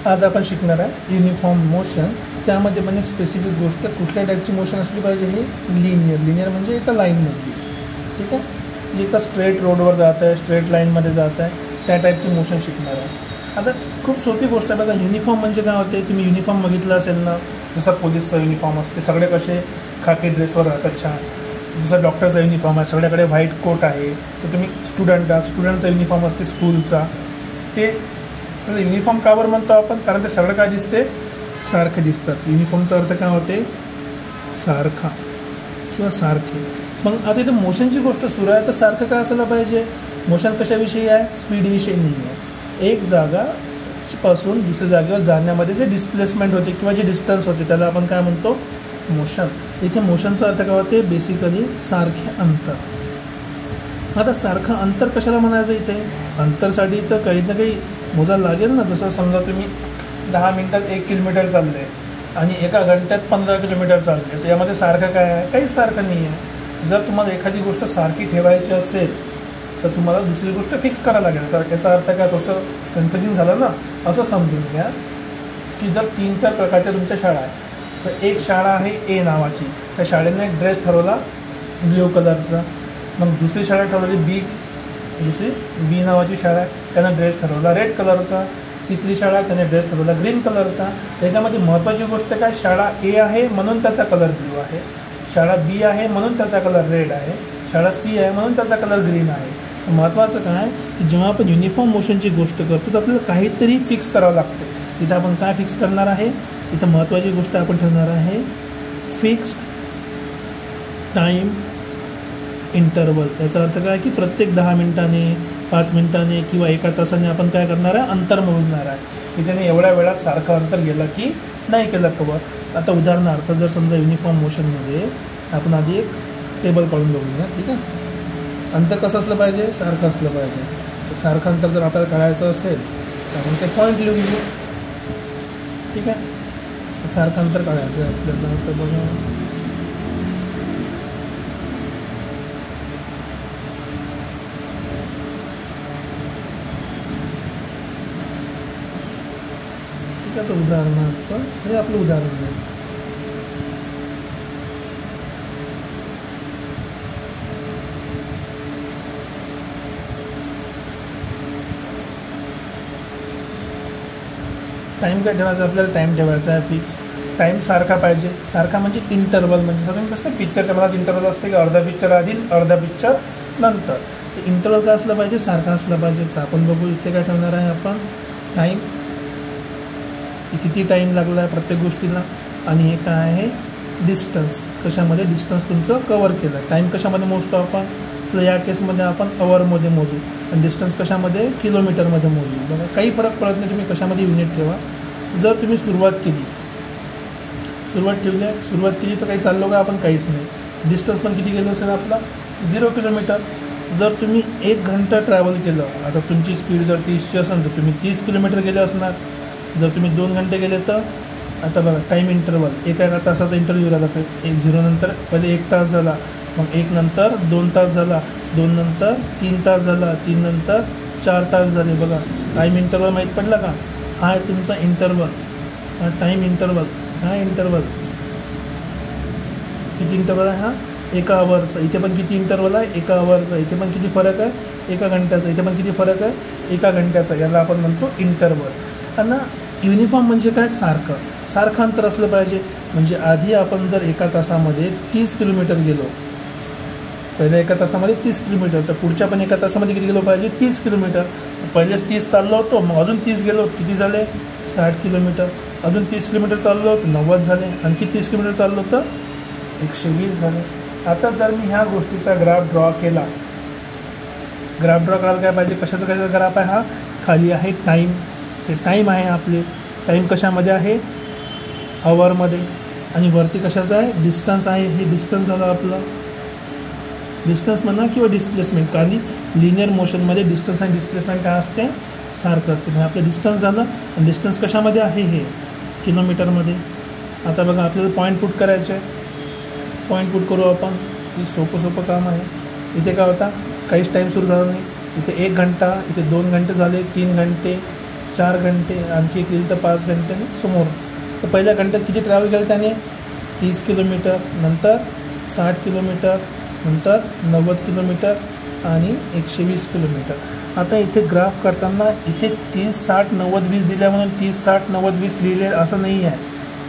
आज आपण शिकणार आहे युनिफॉर्म मोशन. त्यामध्ये पण एक स्पेसिफिक गोष्ट, कुठल्या टाईपची मोशन असली पाहिजे, हे लिनियर म्हणजे एका लाईनमधली, ठीक आहे, जे एका स्ट्रेट रोडवर जात आहे, स्ट्रेट लाईनमध्ये जात आहे, त्या टाईपची मोशन शिकणार आहे. आता खूप सोपी गोष्ट आहे बघा. युनिफॉर्म म्हणजे काय होते, तुम्ही युनिफॉर्म बघितलं असेल ना, जसं पोलीसचा युनिफॉर्म असते, सगळे कसे खाकी ड्रेसवर राहतात छान. जसं डॉक्टरचा युनिफॉर्म आहे, सगळ्याकडे व्हाईट कोट आहे. तर तुम्ही स्टुडंटचा युनिफॉर्म असते स्कूलचा, ते युनिफॉर्म का बरं म्हणतो आपण, कारण ते सगळं काय दिसते, सारखे दिसतात. युनिफॉर्मचा अर्थ काय होते, सारखा किंवा सारखे. मग आता इथं मोशनची गोष्ट सुरू आहे, तर सारखं काय असायला पाहिजे. मोशन कशाविषयी आहे, स्पीडविषयी नाही आहे. एक जागापासून दुसऱ्या जागेवर जाण्यामध्ये जे डिस्प्लेसमेंट होते किंवा जे डिस्टन्स होते त्याला आपण काय म्हणतो, मोशन. इथे मोशनचा अर्थ काय होते, बेसिकली सारखे अंतर. आता सारखं अंतर कशाला म्हणायचं, इथे अंतरसाठी तर काही ना काही मोजायला लागेल ना. जसं समजा तुम्ही 10 मिनिटात 1 किलोमीटर चालले आणि एका घंट्यात 15 किलोमीटर चालले, तर यामध्ये सारखं काय आहे, काहीच सारखं नाही आहे. जर तुम्हाला एखादी गोष्ट सारखी ठेवायची असेल तर तुम्हाला दुसरी गोष्ट फिक्स करायला लागेल. तर याचा अर्थ काय, तसं कन्फ्युजिंग झालं ना. असं समजून घ्या की जर 3-4 प्रकारच्या तुमच्या शाळा आहे. जसं एक शाळा आहे ए नावाची, त्या शाळेने एक ड्रेस ठरवला ब्ल्यू कलरचा. मग दुसरी शाळा ठरवली दुसरी बी नावाची शाळा आहे, त्यानं ड्रेस ठरवला रेड कलरचा. तिसरी शाळा त्याने ड्रेस ठरवला ग्रीन कलरचा. त्याच्यामध्ये महत्त्वाची गोष्ट काय, शाळा ए आहे म्हणून त्याचा कलर ब्ल्यू आहे, शाळा बी आहे म्हणून त्याचा कलर रेड आहे, शाळा सी आहे म्हणून त्याचा कलर ग्रीन आहे. महत्त्वाचं काय की जेव्हा आपण युनिफॉर्म मोशनची गोष्ट करतो तर आपल्याला काहीतरी फिक्स करावं लागतं. इथं आपण काय फिक्स करणार आहे, इथं महत्त्वाची गोष्ट आपण ठेवणार आहे फिक्स्ड टाईम इंटरवल. याचा अर्थ काय की प्रत्येक 10 मिनिटाने 5 मिनिटाने किंवा 1 तासाने आपण काय करणार आहे, अंतर मोजणार आहे. की त्याने एवढ्या वेळात सारखं अंतर गेलं की नाही केलं कवर. आता उदाहरणार्थ जर समजा युनिफॉर्म मोशनमध्ये आपण आधी एक टेबल काढून बघूया, ठीक आहे. अंतर कसं असलं पाहिजे, सारखं असलं पाहिजे. सारखं अंतर जर आपल्याला काढायचं असेल तर आपण ते पॉईंट लिहून घेऊ, ठीक आहे. सारखं अंतर काढायचं आहे आपल्याला. तर बघा ठीक आहे. तर उदाहरणार्थ हे आपलं उदाहरण आहे. टाईम काय ठेवायचा, आपल्याला टाईम ठेवायचा आहे फिक्स. टाईम सारखा पाहिजे. सारखा म्हणजे इंटरवल, म्हणजे सगळं कसं पिक्चरच्या मला इंटरवल असते की अर्धा पिक्चर आधी अर्धा पिक्चर नंतर. तर इंटरवल काय असलं पाहिजे, सारखा असलं पाहिजे. तर आपण बघू इथे काय ठेवणार आहे आपण, टाईम, किती टाईम लागला आहे प्रत्येक गोष्टीला. आणि हे काय आहे, डिस्टन्स, कशामध्ये डिस्टन्स तुमचं कवर केलं. टाईम कशामध्ये मोजतो आपण, तर या केसमध्ये आपण अवरमध्ये मोजू आणि डिस्टन्स कशामध्ये, किलोमीटरमध्ये मोजू. बघा काही फरक पडत नाही, तुम्ही कशामध्ये युनिट ठेवा. जर तुम्ही सुरुवात केली तर काही चाललो का आपण, काहीच नाही. डिस्टन्स पण किती गेलं असेल आपला, 0 किलोमीटर. जर तुम्ही 1 घंटा ट्रॅव्हल केलं, आता तुमची स्पीड जर 30ची असेल तर तुम्ही 30 किलोमीटर गेले असणार. जर तुम्ही 2 घंटे गेले तर, आता बघा टाईम इंटरवल, एका तासाचा इंटरव्ह्यू राहिला, 0 नंतर पहिले 1 तास झाला, मग 1 नंतर 2 तास झाला, 2 नंतर 3 तास झाला, 3 नंतर 4 तास झाले. बघा टाईम इंटरवल माहीत पडला का, हा आहे तुमचा इंटरवल, हा टाईम इंटरवल. हा इंटरवल किती इंटरवल आहे, हा 1 आवर्सचा. इथे पण किती इंटरवल आहे, 1 आवर्सचा. इथे पण किती फरक आहे, 1 घंट्याचा. इथे पण किती फरक आहे, 1 घंट्याचा. याला आपण म्हणतो इंटरवल. आणि युनिफॉर्म म्हणजे काय, सारखं अंतर असलं पाहिजे. म्हणजे आधी आपण जर 1 तासामध्ये 30 किलोमीटर गेलो, पहिल्या 1 तासामध्ये 30 किलोमीटर, तर पुढच्या पण 1 तासामध्ये किती गेलो पाहिजे, 30 किलोमीटर. पहिलेच 30 चाललो होतो, मग अजून 30 गेलो, किती झाले, 60 किलोमीटर. अजून 30 किलोमीटर चाललो होतो, 90 झाले. आणखी 30 किलोमीटर चाललो तर 120 झाले. आता जर मी ह्या गोष्टीचा ग्राफ ड्रॉ केला, करायला काय पाहिजे, कशाचा ग्राफ आहे हा, खाली आहे टाईम, ते टाईम आहे आपले. टाईम कशामध्ये आहे, अवरमध्ये. आणि वरती कशाचं आहे, डिस्टन्स आहे. हे डिस्टन्स झालं आपलं, डिस्टन्स म्हणा किंवा डिस्प्लेसमेंट. कारण लिनियर मोशनमध्ये डिस्टन्स आणि डिस्प्लेसमेंट काय असते, सारखं असते. म्हणजे आपलं डिस्टन्स झालं, आणि डिस्टन्स कशामध्ये आहे, हे किलोमीटरमध्ये. आता बघा आपल्याला पॉईंट पुट करायचे आहे, पॉईंट पुट करू आपण. हे सोपं काम आहे. इथे काय होता, काहीच टाईम सुरू झाला नाही. इथे 1 घंटा, इथे 2 घंटे झाले, 3 घंटे, 4 घंटे, आणखी एक लिहिलं तर 5 घंटे समोर. तर पहिल्या घंट्यात किती ट्रॅव्हल केलं त्याने? 30 किलोमीटर, नंतर 60 किलोमीटर, नंतर 90 किलोमीटर आणि 120 किलोमीटर. आता इथे ग्राफ करताना इथे 30 60 90 20 दिल्या म्हणून 30 60 90 20 लिहिले असं नाही आहे.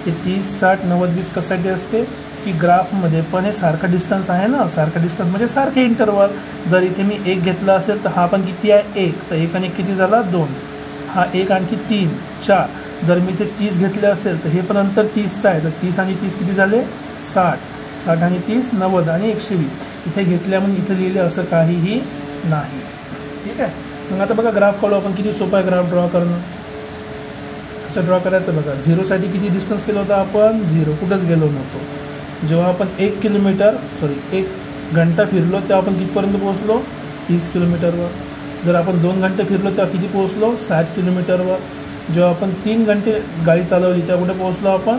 हे 30 60 90 20 कशासाठी असते की ग्राफमध्ये पण हे सारखं डिस्टन्स आहे ना, सारखं डिस्टन्स म्हणजे सारखे इंटरवल. जर इथे मी 1 घेतला असेल तर हा पण किती आहे 1, तर 1 आणि 1 किती झाला 2, हा 1 आणखी 3 4. जर मी इथे 30 घेतले असेल तर हे पण अंतर 30चं आहे, तर 30 आणि 30 किती झाले 60, 60 आणि 30 90 आणि 120. इथे घेतल्या म्हणून इथे लिहिले असं काहीही नाही. ठीक आहे. मग आता बघा ग्राफ काढू आपण. किती सोपं आहे ग्राफ ड्रॉ करणं. असं ड्रॉ करायचं बघा. 0साठी किती डिस्टन्स केलं होतं आपण? 0, कुठंच गेलो नव्हतो. जेव्हा आपण 1 घंटा फिरलो तेव्हा आपण कितीपर्यंत पोहोचलो? 30 किलोमीटरवर. जर आपण 2 घंटे फिरलो तेव्हा किती पोहोचलो? 60 किलोमीटरवर. जेव्हा आपण 3 घंटे गाडी चालवली तेव्हा कुठे पोहोचलो आपण?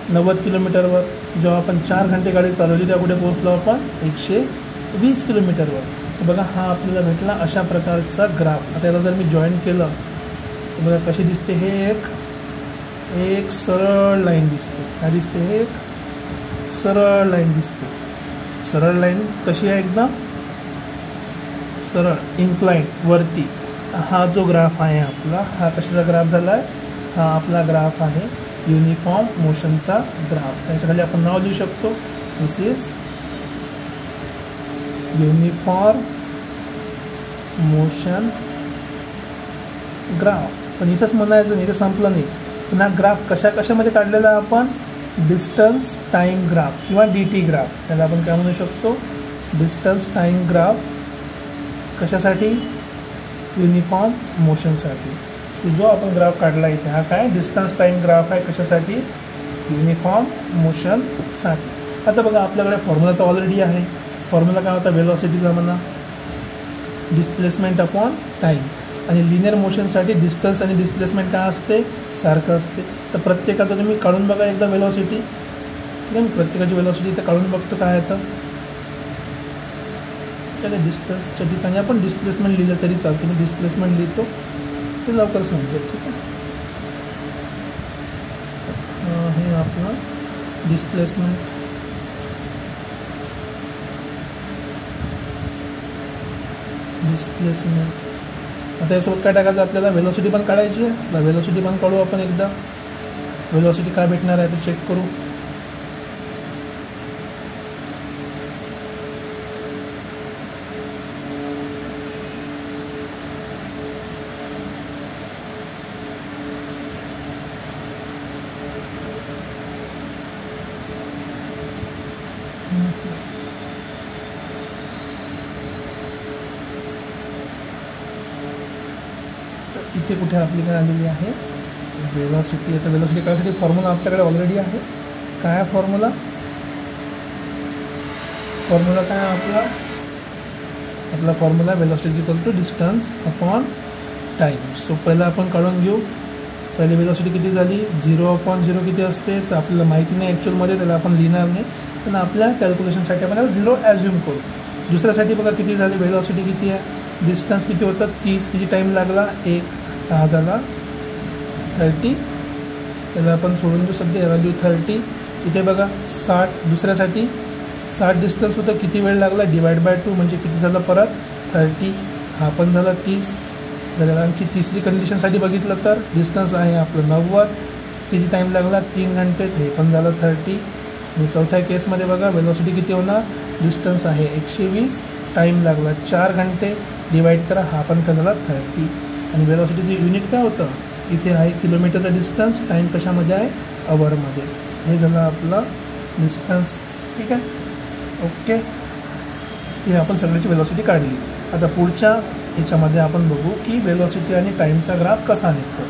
90 किलोमीटरवर. जेव्हा आपण 4 घंटे गाडी चालवली तेव्हा कुठे पोहोचलो आपण? 120 किलोमीटरवर. तर बघा हा आपल्याला भेटला अशा प्रकारचा ग्राफ. आता याला जर मी जॉईन केलं तर बघा कशी दिसते. हे एक सरळ लाईन दिसते. काय दिसते? हे एक सरळ लाईन दिसते. सरळ लाईन कशी आहे? एकदम सरळ, इन्क्लाइन वरती. हा जो ग्राफ आहे आपला, हा कशाचा ग्राफ झाला आहे? हा आपला ग्राफ आहे युनिफॉर्म मोशनचा ग्राफ. त्याच्याखाली आपण नाव लिहू शकतो. दिस इज युनिफॉर्म मोशन ग्राफ. पण इथंच म्हणायचं नाही, इथे संपलं नाही. पण हा ग्राफ कशामध्ये काढलेला आहे आपण? डिस्टन्स टाईम ग्राफ किंवा DT ग्राफ. त्याला आपण काय म्हणू शकतो? Distance time graph. कशासाठी? युनिफॉर्म मोशनसाठी. सो जो आपण ग्राफ काढला इथे हा काय? डिस्टन्स टाईम ग्राफ आहे. कशासाठी? युनिफॉर्म मोशनसाठी. आता बघा आपल्याकडे फॉर्म्युला तर ऑलरेडी आहे. फॉर्म्युला काय होता? वेलॉसिटीचा म्हणा, डिस्प्लेसमेंट अपॉन टाईम. आणि लिनियर मोशनसाठी डिस्टन्स आणि डिस्प्लेसमेंट काय असते? सारखं असते. तर प्रत्येकाचं तुम्ही काढून बघा एकदा वेलॉसिटी. ठीक आहे. मी प्रत्येकाची वेलॉसिटी इथं काढून बघतो काय येतं. त्याला डिस्टन्सच्या ठिकाणी आपण डिस्प्लेसमेंट लिहिलं तरी चालतं. मी डिस्प्लेसमेंट लिहितो ते लवकर समजेल. ठीक आहे. हे आपलं डिस्प्लेसमेंट. आता यासोबत काय टाकायचं आपल्याला? वेलॉसिटी पण काढायची आहे. वेलॉसिटी पण काढू आपण एकदा. वेलॉसिटी काय भेटणार आहे ते चेक करू. इथे कुठे आपली काय आलेली आहे? वेलॉसिटी. आता वेलॉसिटी काढण्यासाठी फॉर्म्युला आपल्याकडे ऑलरेडी आहे. काय आहे फॉर्म्युला? फॉर्म्युला काय आहे आपला formula? Velocity is equal to distance upon time. So पहिला आपण काढून घेऊ. पहिले वेलॉसिटी किती झाली? 0/0 किती असते? तर आपल्याला माहिती नाही ॲक्च्युअलमध्ये, त्याला आपण लिहिणार नाही. पण आपल्या कॅल्क्युलेशनसाठी आपण 0 ॲज्युम करू. दुसऱ्यासाठी बघा किती झाली वेलॉसिटी किती आहे? डिस्टन्स किती होतं? 30. किती टाईम लागला? 1. हा झाला 30. त्याला आपण सोडून देऊ सध्या. व्हॅल्यू 30. इथे बघा 60. दुसऱ्यासाठी 60 डिस्टन्स होतं. किती वेळ लागला? /2 म्हणजे किती झालं परत? 30. हा पण झाला 30 झालेला. आणखी तिसरी कंडिशनसाठी बघितलं तर डिस्टन्स आहे आपलं 90. किती टाईम लागला? 3 घंटे. हे पण झालं 30. आणि चौथ्या केसमध्ये बघा वेलॉसिटी किती होणार? डिस्टन्स आहे 120. टाईम लागला 4 घंटे. डिवाइड करा. हा पण काय झाला? 30. आणि वेलॉसिटीचं युनिट काय होतं? इथे आहे किलोमीटरचा डिस्टन्स. टाईम कशामध्ये आहे? अवरमध्ये. हे झालं आपलं डिस्टन्स. ठीक आहे. ओके. हे आपण सगळ्याची वेलॉसिटी काढली. आता पुढच्या याच्यामध्ये आपण बघू की वेलॉसिटी आणि टाईमचा ग्राफ कसा निघतो.